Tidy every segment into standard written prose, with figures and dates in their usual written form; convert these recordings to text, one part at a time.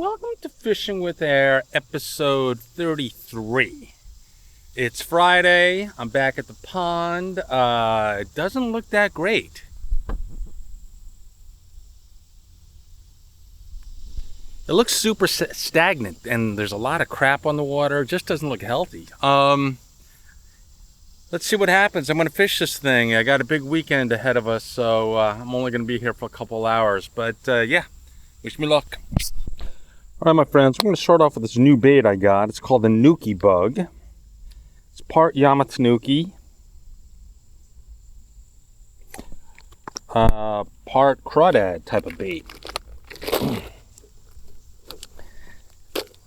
welcome to Fishing with Air, episode 33. It's Friday. I'm back at the pond. It doesn't look that great. It looks super stagnant, and there's a lot of crap on the water. It just doesn't look healthy. Let's see what happens. I'm going to fish this thing. I got a big weekend ahead of us, so I'm only going to be here for a couple hours. But yeah, wish me luck. All right, my friends, I'm going to start off with this new bait I got. It's called the Nuki Bug. It's part Yamamoto Nuki, part crawdad type of bait.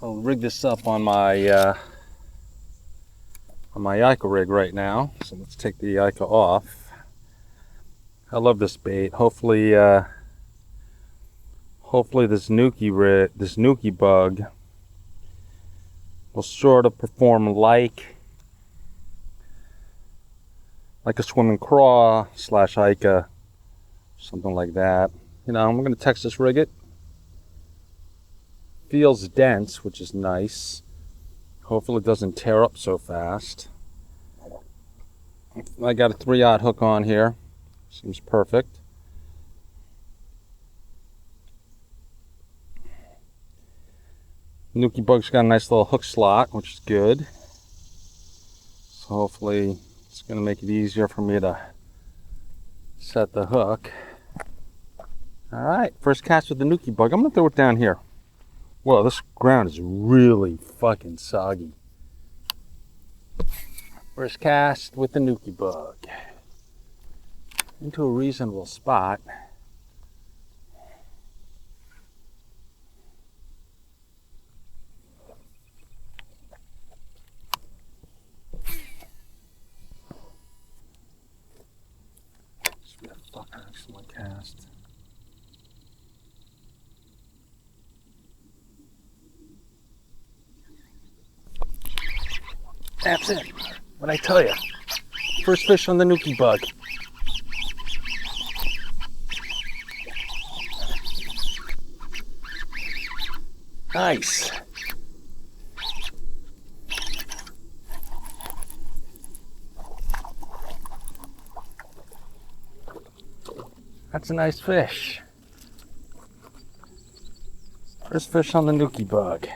I'll rig this up on my Ica rig right now. So let's take the Ica off. I love this bait. Hopefully this Nuki Bug will sort of perform like a swimming craw / Ica, something like that. You know, I'm going to Texas rig it. Feels dense, which is nice. Hopefully it doesn't tear up so fast. I got a 3/0 hook on here. Seems perfect. Nuki Bug's got a nice little hook slot, which is good. So hopefully it's going to make it easier for me to set the hook. Alright, first cast with the Nuki Bug. I'm going to throw it down here. Whoa, this ground is really fucking soggy. First cast with the Nuki Bug. Into a reasonable spot. This would be a fucking excellent cast. That's it. What'd I tell you? First fish on the Nuki Bug. Nice. That's a nice fish. First fish on the Nuki Bug.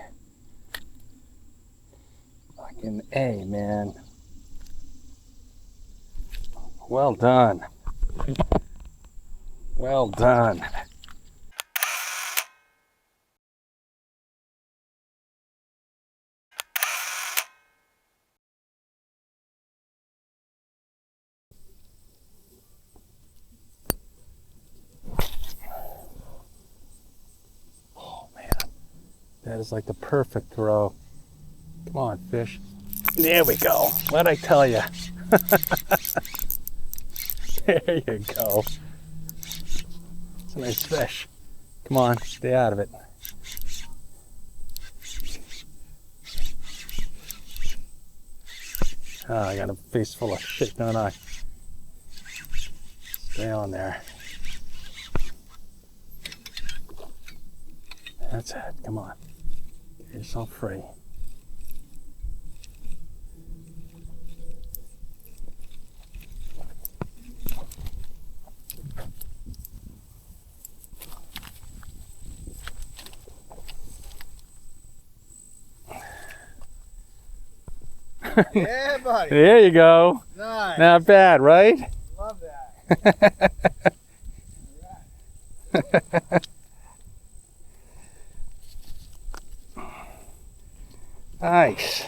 Fucking A, man. Well done. Well done. Oh man, that is like the perfect throw. Come on, fish. There we go. What'd I tell you? There you go. It's a nice fish. Come on, stay out of it. Oh, I got a face full of shit, don't I? Stay on there. That's it. Come on. Get yourself free. Yeah, buddy. There you go. Nice. Not bad, right? Love that. Nice.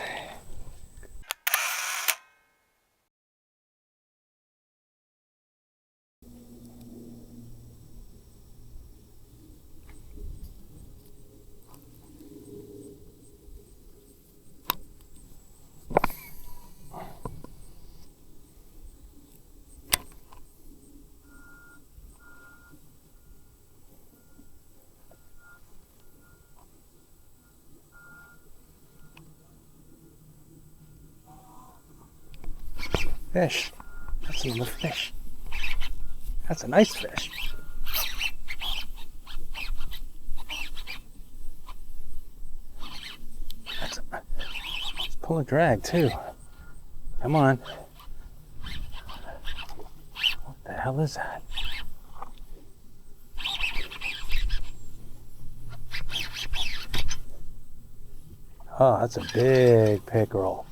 Fish. That's another fish. That's a nice fish. pull a drag too. Come on. What the hell is that? Oh, that's a big pickerel.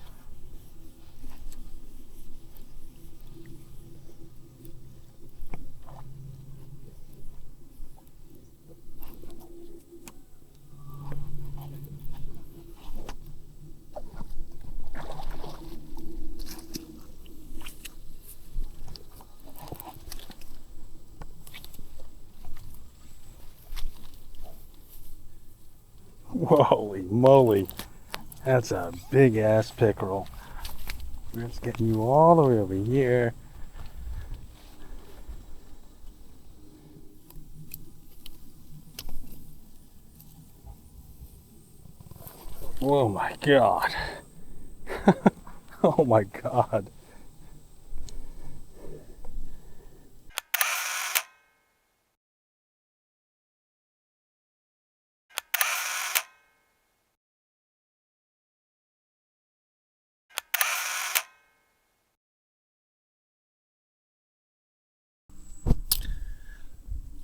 Holy moly. That's a big ass pickerel. It's getting you all the way over here. Oh my god. Oh my god.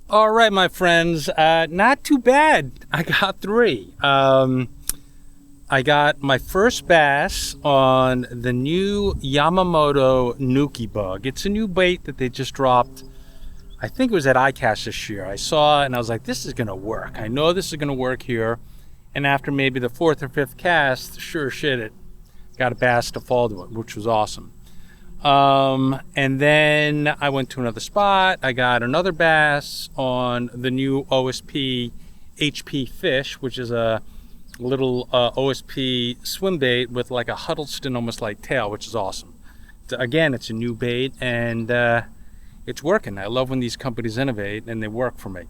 All right, my friends, not too bad. I got 3. I got my first bass on the new Yamamoto Nuki Bug. It's a new bait that they just dropped. I think it was at iCast this year. I saw it and I was like, this is gonna work. I know this is gonna work here. And after maybe the 4th or 5th cast, sure shit, it got a bass to fall to it, which was awesome. And then I went to another spot. I got another bass on the new OSP HP fish, which is a little OSP swim bait with like a Huddleston almost like tail, which is awesome. Again, it's a new bait and it's working. I love when these companies innovate and they work for me.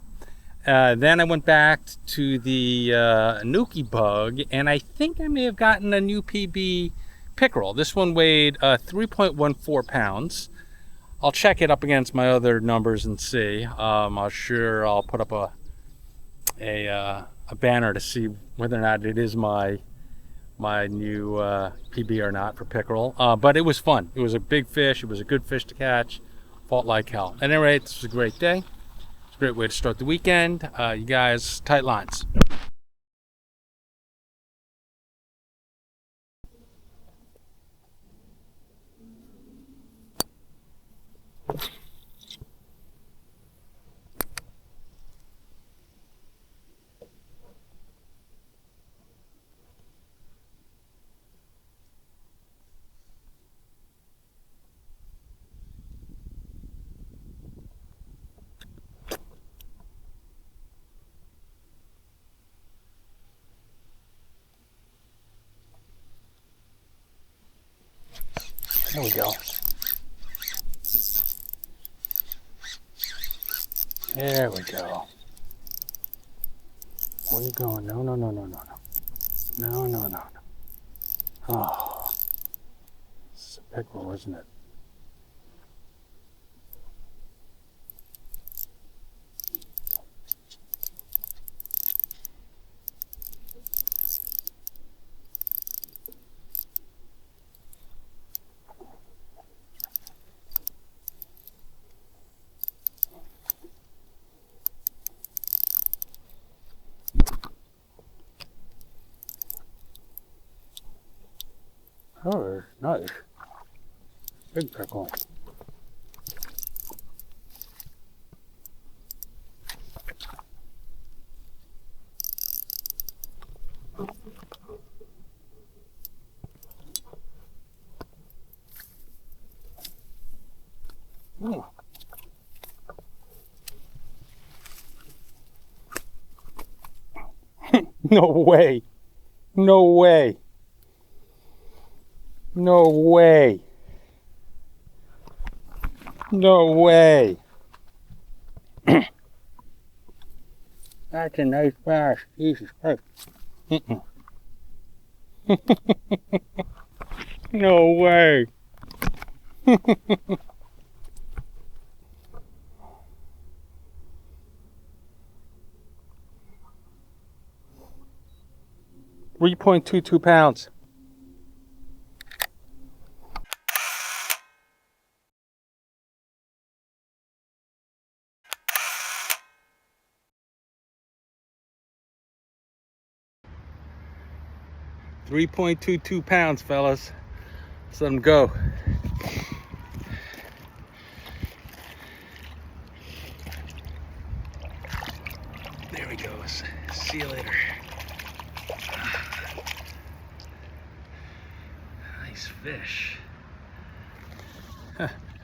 Then I went back to the Nuki Bug, and I think I may have gotten a new PB Pickerel. This one weighed 3.14 pounds. I'll check it up against my other numbers and see. I'll put up a banner to see whether or not it is my new PB or not for pickerel. But it was fun. It was a big fish. It was a good fish to catch. Fought like hell. At any rate, this was a great day. It's a great way to start the weekend. You guys, tight lines. There we go. There we go. Where you going? No, no, no, no, no, no. No, no, no, no. Oh. This is a pickerel, isn't it? Oh, nice. Big pickerel. Oh. No way. No way. No way. No way. That's a nice bass. Jesus Christ. No way. $3.22 pounds. 3.22 pounds, fellas. Let's let him go. There he goes. See you later. Nice fish. Huh.